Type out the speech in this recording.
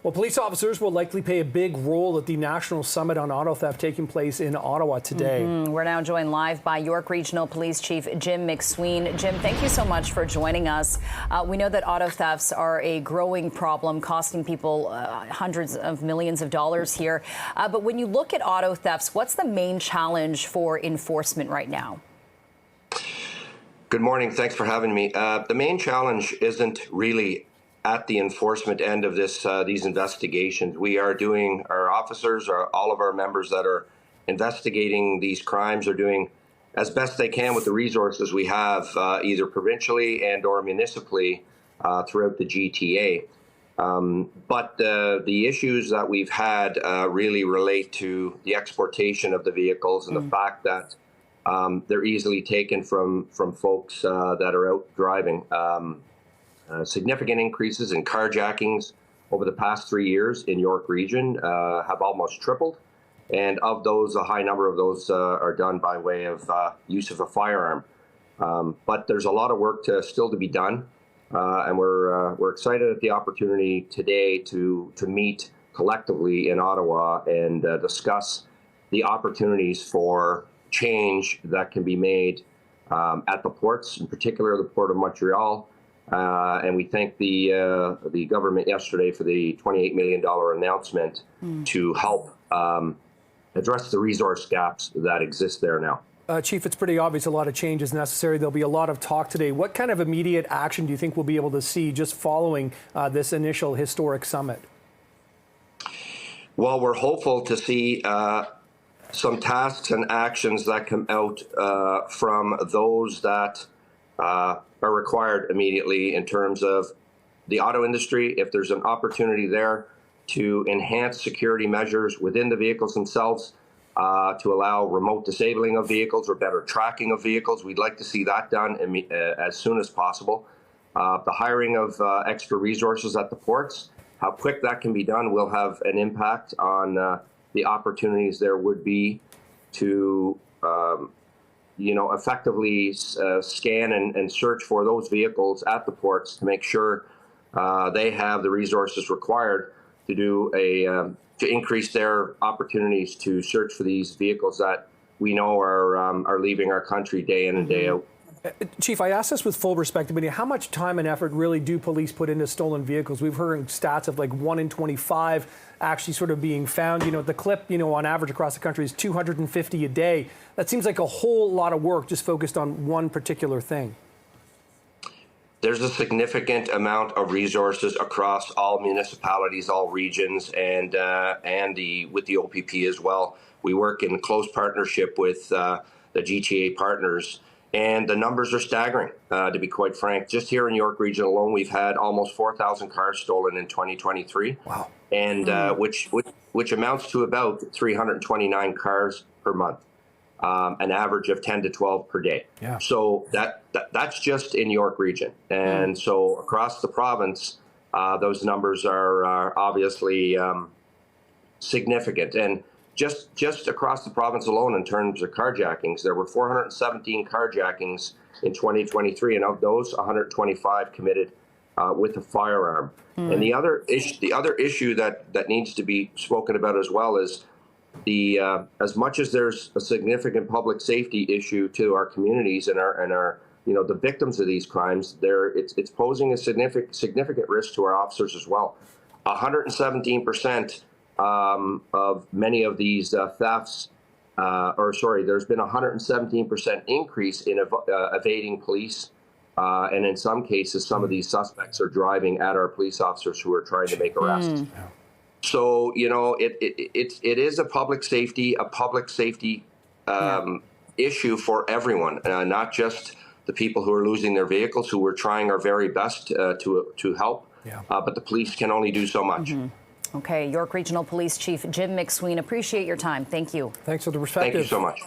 Well, police officers will likely play a big role at the National Summit on Auto Theft taking place in Ottawa today. We're now joined live by York Regional Police Chief Jim MacSween. Jim, thank you so much for joining us. We know that auto thefts are a growing problem, costing people hundreds of millions of dollars here. But when you look at auto thefts, what's the main challenge for enforcement right now? Good morning. Thanks for having me. The main challenge isn't really at the enforcement end of these investigations. We are doing, our officers, all of our members that are investigating these crimes are doing as best they can with the resources we have, either provincially and or municipally throughout the GTA. But the issues that we've had really relate to the exportation of the vehicles and the fact that they're easily taken from folks that are out driving. Significant increases in carjackings over the past 3 years in York Region have almost tripled. And of those, a high number of those are done by way of use of a firearm. But there's a lot of work still to be done. And we're excited at the opportunity today to meet collectively in Ottawa and discuss the opportunities for change that can be made at the ports, in particular the Port of Montreal. And we thank the government yesterday for the $28 million announcement to help address the resource gaps that exist there now. Chief, it's pretty obvious a lot of change is necessary. There'll be a lot of talk today. What kind of immediate action do you think we'll be able to see just following this initial historic summit? Well, we're hopeful to see some tasks and actions that come out from those that are required immediately in terms of the auto industry. If there's an opportunity there to enhance security measures within the vehicles themselves, to allow remote disabling of vehicles or better tracking of vehicles, we'd like to see that done as soon as possible. The hiring of extra resources at the ports, how quick that can be done will have an impact on the opportunities there would be to effectively scan and search for those vehicles at the ports to make sure they have the resources required to do to increase their opportunities to search for these vehicles that we know are leaving our country day in and day out. Chief, I ask this with full respect, but how much time and effort really do police put into stolen vehicles? We've heard stats of like 1 in 25 actually sort of being found. The clip, on average across the country is 250 a day. That seems like a whole lot of work just focused on one particular thing. There's a significant amount of resources across all municipalities, all regions, and with the OPP as well. We work in close partnership with the GTA partners. And the numbers are staggering, to be quite frank. Just here in York Region alone, we've had almost 4,000 cars stolen in 2023. Wow. And which amounts to about 329 cars per month, an average of 10 to 12 per day. Yeah. So that's just in York Region. And so across the province, those numbers are obviously significant. And just across the province alone, in terms of carjackings, there were 417 carjackings in 2023, and of those, 125 committed with a firearm. And the other issue that needs to be spoken about as well is as much as there's a significant public safety issue to our communities and our the victims of these crimes, it's posing a significant risk to our officers as well. 117%. Of many of these thefts, there's been a 117% increase in evading police. And in some cases, some of these suspects are driving at our police officers who are trying to make arrests. So, it is a public safety issue for everyone, not just the people who are losing their vehicles, who we're trying our very best to help. But the police can only do so much. Okay, York Regional Police Chief Jim MacSween, appreciate your time. Thank you. Thanks for the perspective. Thank you so much.